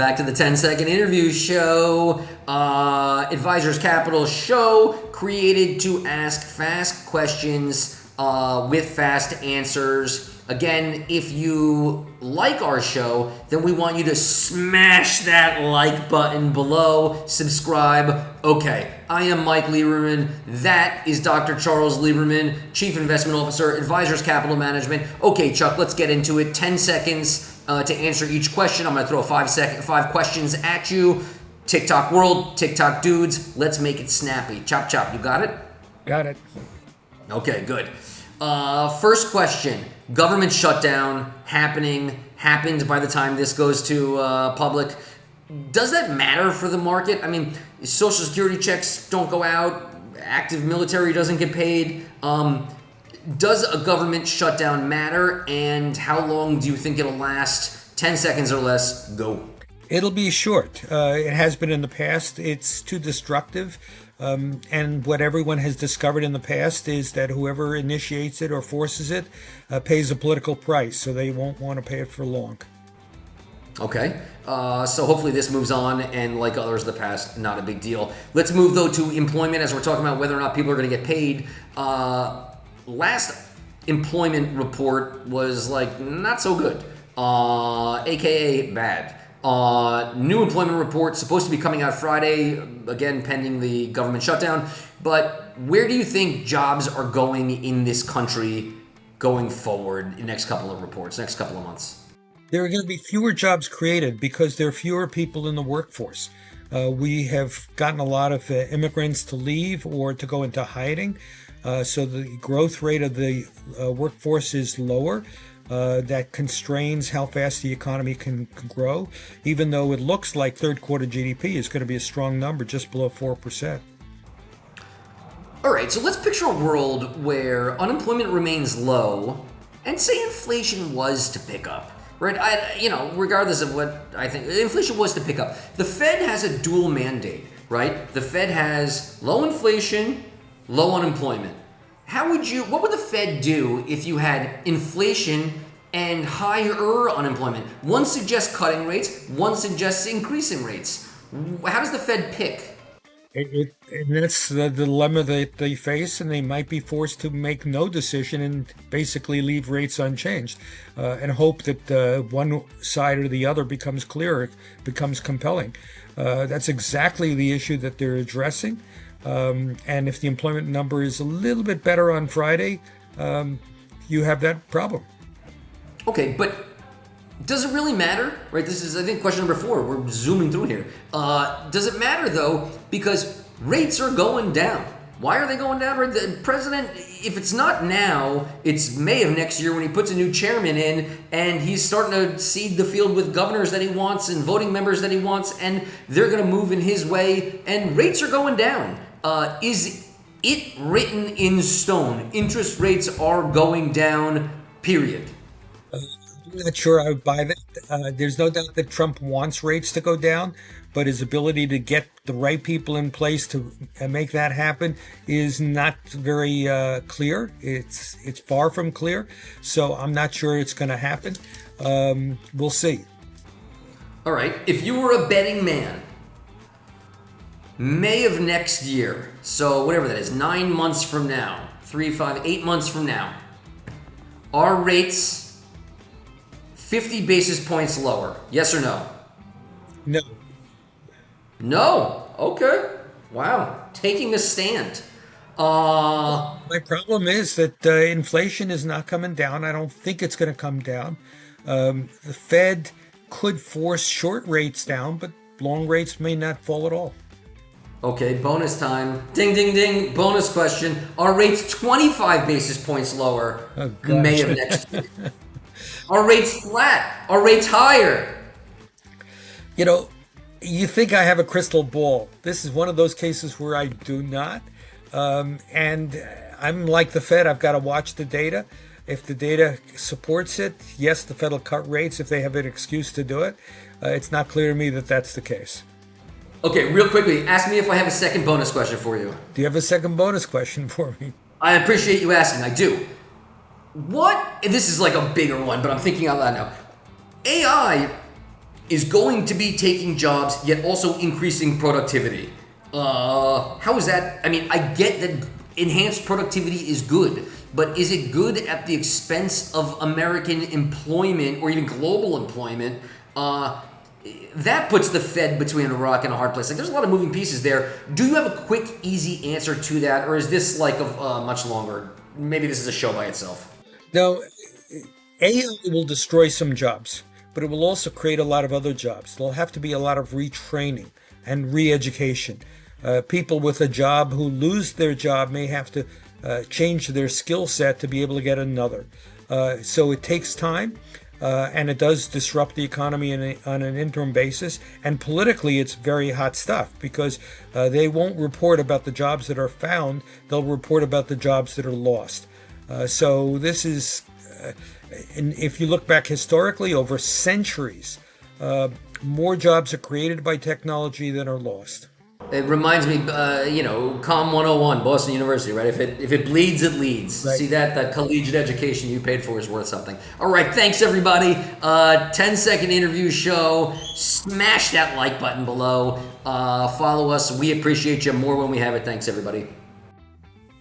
back to the 10-second interview show. Advisors Capital show created to ask fast questions with fast answers. Again, if you like our show, then we want you to smash that like button below, subscribe. Okay, I am Mike Lieberman. That is Dr. Charles Lieberman, Chief Investment Officer, Advisors Capital Management. Okay, Chuck, let's get into it. 10 seconds to answer each question. I'm going to throw five questions at you. TikTok world, TikTok dudes, let's make it snappy. Chop, chop. You got it? Got it. Okay, good. First question. Government shutdown happened by the time this goes to public. Does that matter for the market? I mean, Social Security checks don't go out. Active military doesn't get paid. Does a government shutdown matter? And how long do you think it'll last? 10 seconds or less. Go. It'll be short. It has been in the past. It's too destructive. And what everyone has discovered in the past is that whoever initiates it or forces it pays a political price, so they won't want to pay it for long. Okay, so hopefully this moves on, and like others in the past, not a big deal. Let's move, though, to employment, as we're talking about whether or not people are going to get paid. Last employment report was, not so good, aka bad. New employment report supposed to be coming out Friday, again pending the government shutdown. But where do you think jobs are going in this country going forward in the next couple of reports, next couple of months? There are going to be fewer jobs created because there are fewer people in the workforce. We have gotten a lot of immigrants to leave or to go into hiding. So the growth rate of the workforce is lower. That constrains how fast the economy can grow, even though it looks like third quarter GDP is going to be a strong number, just below 4%. All right, so let's picture a world where unemployment remains low and say inflation was to pick up, right? Regardless of what I think, inflation was to pick up. The Fed has a dual mandate, right? The Fed has low inflation, low unemployment. What would the Fed do if you had inflation and higher unemployment? One suggests cutting rates, one suggests increasing rates. How does the Fed pick? And that's the dilemma that they face, and they might be forced to make no decision and basically leave rates unchanged and hope that one side or the other becomes clearer, becomes compelling. That's exactly the issue that they're addressing. And if the employment number is a little bit better on Friday, you have that problem. Okay, but does it really matter? Right, this is, I think, question number 4. We're zooming through here. Does it matter, though, because rates are going down? Why are they going down? Right? The president, if it's not now, it's May of next year when he puts a new chairman in and he's starting to seed the field with governors that he wants and voting members that he wants, and they're going to move in his way, and rates are going down. Is it written in stone? Interest rates are going down, period. I'm not sure I would buy that. There's no doubt that Trump wants rates to go down, but his ability to get the right people in place to make that happen is not very clear. It's far from clear, so I'm not sure it's going to happen. We'll see. All right. If you were a betting man, May of next year, so whatever that is, 9 months from now, 3, 5, 8 months from now, are rates 50 basis points lower? Yes or no? No. No? Okay. Wow. Taking a stand. My problem is that inflation is not coming down. I don't think it's going to come down. The Fed could force short rates down, but long rates may not fall at all. Okay, bonus time. Ding, ding, ding. Bonus question. Are rates 25 basis points lower in May of next year? Are rates flat? Are rates higher? You think I have a crystal ball. This is one of those cases where I do not. And I'm like the Fed. I've got to watch the data. If the data supports it, yes, the Fed will cut rates if they have an excuse to do it. It's not clear to me that that's the case. Okay, real quickly, ask me if I have a second bonus question for you. Do you have a second bonus question for me? I appreciate you asking. I do. What, and this is like a bigger one, but I'm thinking out loud now. AI is going to be taking jobs, yet also increasing productivity. How is that? I mean, I get that enhanced productivity is good, but is it good at the expense of American employment or even global employment? That puts the Fed between a rock and a hard place. Like, there's a lot of moving pieces there. Do you have a quick, easy answer to that, or is this like a much longer? Maybe this is a show by itself. Now, AI will destroy some jobs, but it will also create a lot of other jobs. There'll have to be a lot of retraining and re-education. People with a job who lose their job may have to change their skill set to be able to get another. So it takes time. And it does disrupt the economy on an interim basis. And politically, it's very hot stuff because they won't report about the jobs that are found. They'll report about the jobs that are lost. So this is, and if you look back historically, over centuries, more jobs are created by technology than are lost. It reminds me, Com 101, Boston University, right? If it bleeds, it leads. Right. See that collegiate education you paid for is worth something. All right, thanks everybody. 10-second interview show. Smash that like button below. Follow us. We appreciate you more when we have it. Thanks everybody.